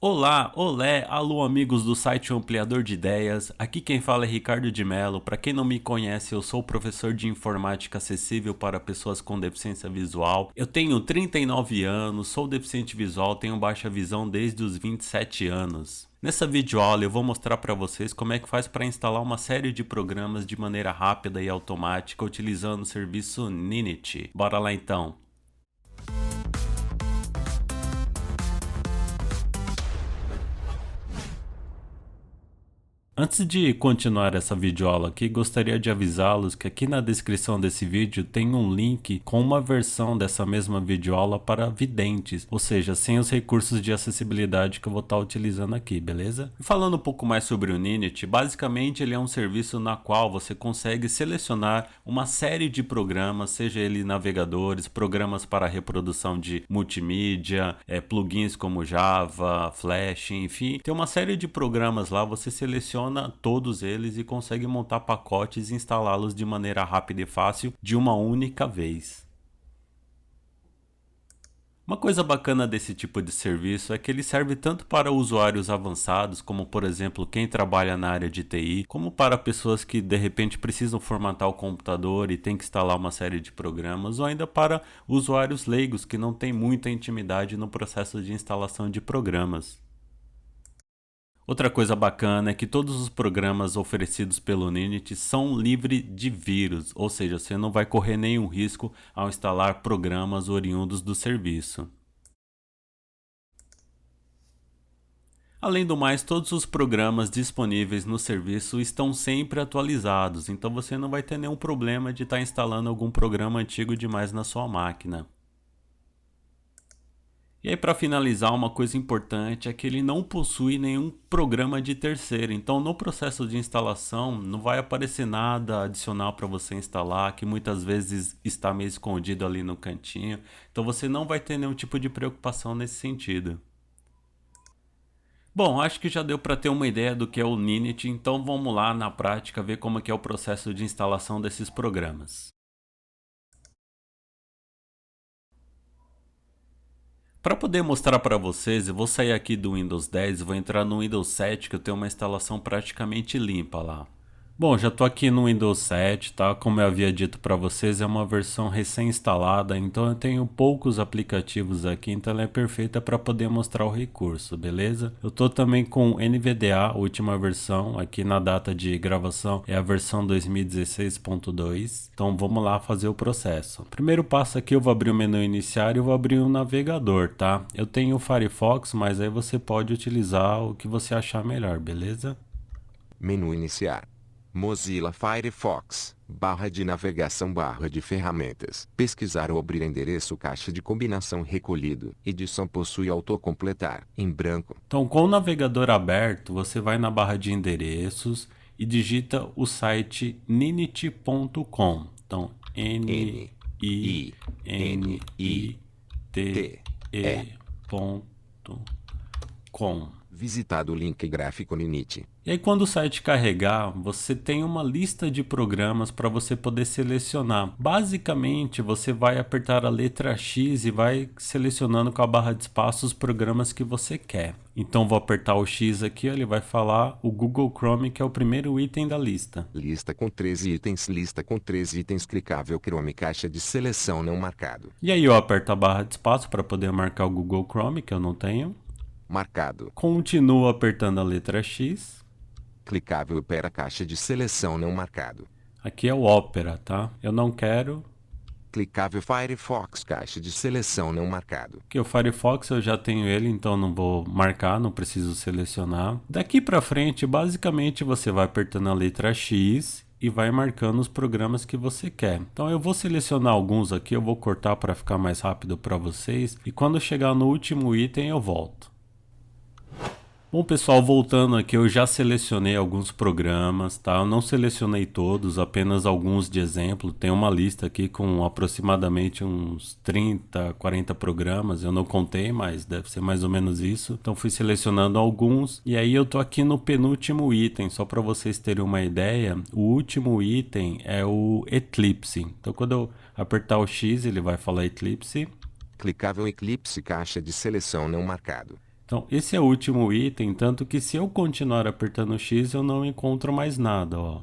Olá, olé, alô amigos do site Ampliador de Ideias, aqui quem fala é Ricardo de Mello. Para quem não me conhece, eu sou professor de informática acessível para pessoas com deficiência visual. Eu tenho 39 anos, sou deficiente visual, tenho baixa visão desde os 27 anos. Nessa videoaula eu vou mostrar para vocês como é que faz para instalar uma série de programas de maneira rápida e automática utilizando o serviço Ninity. Bora lá então! Antes de continuar essa videoaula aqui, gostaria de avisá-los que aqui na descrição desse vídeo tem um link com uma versão dessa mesma videoaula para videntes, ou seja, sem os recursos de acessibilidade que eu vou estar utilizando aqui, beleza? E falando um pouco mais sobre o Ninity, basicamente ele é um serviço na qual você consegue selecionar uma série de programas, seja ele navegadores, programas para reprodução de multimídia, plugins como Java, Flash, enfim, tem uma série de programas lá, você seleciona todos eles e consegue montar pacotes e instalá-los de maneira rápida e fácil de uma única vez. Uma coisa bacana desse tipo de serviço é que ele serve tanto para usuários avançados, como por exemplo quem trabalha na área de TI, como para pessoas que de repente precisam formatar o computador e tem que instalar uma série de programas, ou ainda para usuários leigos que não têm muita intimidade no processo de instalação de programas. Outra coisa bacana é que todos os programas oferecidos pelo Ninity são livres de vírus, ou seja, você não vai correr nenhum risco ao instalar programas oriundos do serviço. Além do mais, todos os programas disponíveis no serviço estão sempre atualizados, então você não vai ter nenhum problema de estar instalando algum programa antigo demais na sua máquina. E aí, para finalizar, uma coisa importante é que ele não possui nenhum programa de terceiro. Então, no processo de instalação, não vai aparecer nada adicional para você instalar, que muitas vezes está meio escondido ali no cantinho. Então, você não vai ter nenhum tipo de preocupação nesse sentido. Bom, acho que já deu para ter uma ideia do que é o Ninity, então vamos lá na prática ver como é o processo de instalação desses programas. Para poder mostrar para vocês, eu vou sair aqui do Windows 10 e vou entrar no Windows 7, que eu tenho uma instalação praticamente limpa lá. Bom, já estou aqui no Windows 7, tá? Como eu havia dito para vocês, é uma versão recém-instalada, então eu tenho poucos aplicativos aqui, então ela é perfeita para poder mostrar o recurso, beleza? Eu estou também com NVDA, última versão, aqui na data de gravação é a versão 2016.2, então vamos lá fazer o processo. Primeiro passo aqui, eu vou abrir o menu iniciar e eu vou abrir o navegador, tá? Eu tenho o Firefox, mas aí você pode utilizar o que você achar melhor, beleza? Menu iniciar. Mozilla Firefox, barra de navegação, barra de ferramentas. Pesquisar ou abrir endereço, caixa de combinação recolhido. Edição possui autocompletar, em branco. Então, com o navegador aberto, você vai na barra de endereços e digita o site ninity.com. Então, ninite.com. Visitado o link gráfico Ninity. E aí, quando o site carregar, você tem uma lista de programas para você poder selecionar. Basicamente, você vai apertar a letra X e vai selecionando com a barra de espaço os programas que você quer. Então, vou apertar o X aqui, ele vai falar o Google Chrome, que é o primeiro item da lista. Lista com 13 itens, lista com 13 itens, clicável Chrome, caixa de seleção não marcado. E aí, eu aperto a barra de espaço para poder marcar o Google Chrome, que eu não tenho. Marcado. Continuo apertando a letra X. Clicável Opera, caixa de seleção não marcado. Aqui é o Opera, tá? Eu não quero. Clicável Firefox, caixa de seleção não marcado. Aqui o Firefox eu já tenho ele, então não vou marcar, não preciso selecionar. Daqui para frente, basicamente você vai apertando a letra X e vai marcando os programas que você quer. Então eu vou selecionar alguns aqui, eu vou cortar para ficar mais rápido para vocês. E quando chegar no último item eu volto. Bom, pessoal, voltando aqui, eu já selecionei alguns programas, tá? Eu não selecionei todos, apenas alguns de exemplo. Tem uma lista aqui com aproximadamente uns 30, 40 programas. Eu não contei, mas deve ser mais ou menos isso. Então fui selecionando alguns e aí eu tô aqui no penúltimo item, só para vocês terem uma ideia. O último item é o Eclipse. Então quando eu apertar o X, ele vai falar Eclipse. Clicável Eclipse, caixa de seleção não marcado. Então, esse é o último item, tanto que se eu continuar apertando X, eu não encontro mais nada, ó.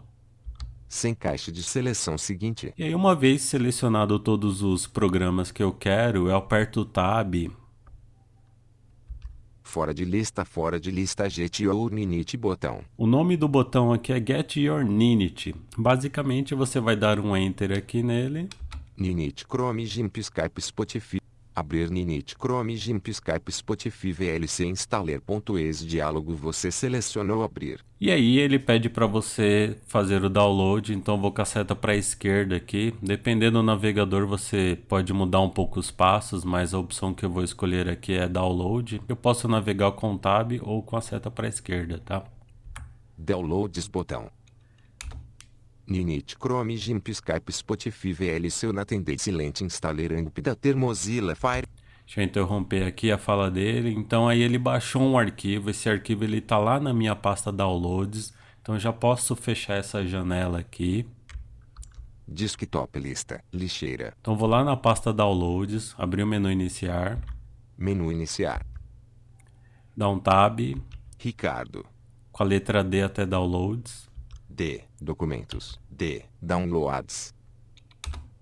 Sem caixa de seleção seguinte. E aí, uma vez selecionado todos os programas que eu quero, eu aperto o Tab. Fora de lista, Get Your Ninit botão. O nome do botão aqui é Get Your Ninit. Basicamente, você vai dar um Enter aqui nele. Ninit Chrome GIMP Skype Spotify. Abrir Ninit Chrome GIMP Skype Spotify VLC Installer.exe diálogo. Você selecionou abrir. E aí ele pede para você fazer o download, então vou com a seta para a esquerda aqui. Dependendo do navegador você pode mudar um pouco os passos, mas a opção que eu vou escolher aqui é download. Eu posso navegar com o Tab ou com a seta para a esquerda, tá? Downloads botão. Ninit Chrome GIMP Skype Spotify VLC na tendência Silent Installer da ter Mozilla Fire. Deixa eu interromper aqui a fala dele. Então aí ele baixou um arquivo. Esse arquivo ele tá lá na minha pasta downloads. Então eu já posso fechar essa janela aqui. Desktop lista, lixeira. Então vou lá na pasta downloads, abrir o menu iniciar. Menu iniciar. Dá um tab. Ricardo. Com a letra D até downloads. D. Documentos. D. Downloads.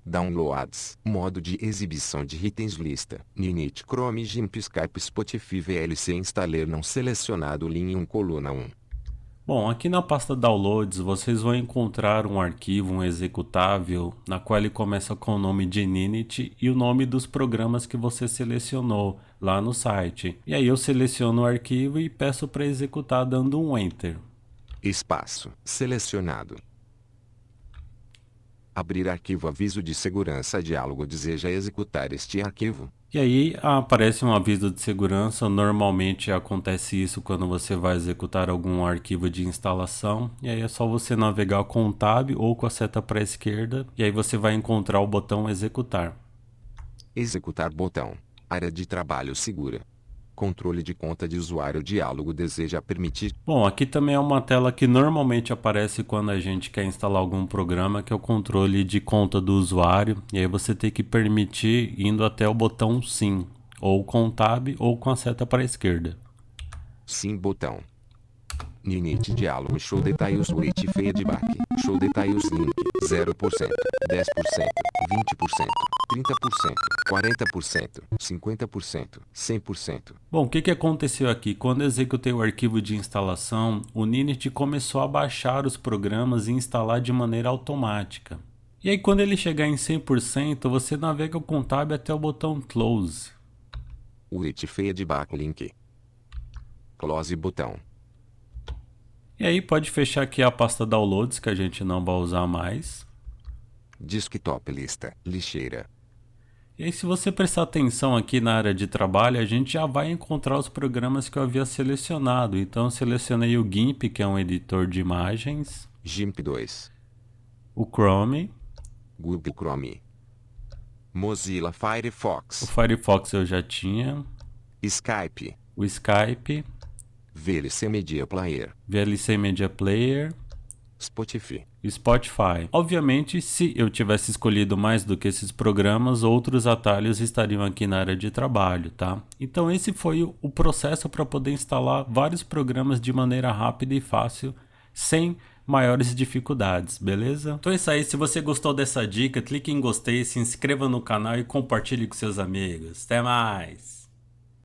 Downloads. Modo de exibição de itens lista. Ninit Chrome GIMP Skype Spotify VLC Installer não selecionado linha 1 coluna 1. Bom, aqui na pasta Downloads vocês vão encontrar um arquivo, um executável, na qual ele começa com o nome de Ninit e o nome dos programas que você selecionou lá no site. E aí eu seleciono o arquivo e peço para executar dando um Enter. Espaço. Selecionado. Abrir arquivo. Aviso de segurança. Diálogo. Deseja executar este arquivo. E aí aparece um aviso de segurança. Normalmente acontece isso quando você vai executar algum arquivo de instalação. E aí é só você navegar com o Tab ou com a seta para a esquerda. E aí você vai encontrar o botão executar. Executar botão. Área de trabalho segura. Controle de conta de usuário. Diálogo. Deseja permitir. Bom, aqui também é uma tela que normalmente aparece quando a gente quer instalar algum programa, que é o controle de conta do usuário. E aí você tem que permitir indo até o botão Sim, ou com o Tab ou com a seta para a esquerda. Sim botão. Ninit diálogo. Show details with feedback. Show details link. 0%, 10%, 20%, 30%, 40%, 50%, 100%. Bom, o que aconteceu aqui? Quando eu executei o arquivo de instalação, o Ninit começou a baixar os programas e instalar de maneira automática. E aí quando ele chegar em 100%, você navega com o Tab até o botão Close. With feedback link. Close botão. E aí pode fechar aqui a pasta Downloads, que a gente não vai usar mais. Desktop lista, lixeira. E aí se você prestar atenção aqui na área de trabalho, a gente já vai encontrar os programas que eu havia selecionado. Então eu selecionei o GIMP, que é um editor de imagens. GIMP 2. O Chrome. Google Chrome. Mozilla Firefox. O Firefox eu já tinha. Skype. O Skype. VLC Media Player. VLC Media Player. Spotify. Spotify. Obviamente, se eu tivesse escolhido mais do que esses programas, outros atalhos estariam aqui na área de trabalho, tá? Então esse foi o processo para poder instalar vários programas de maneira rápida e fácil, sem maiores dificuldades, beleza? Então é isso aí, se você gostou dessa dica, clique em gostei, se inscreva no canal e compartilhe com seus amigos. Até mais!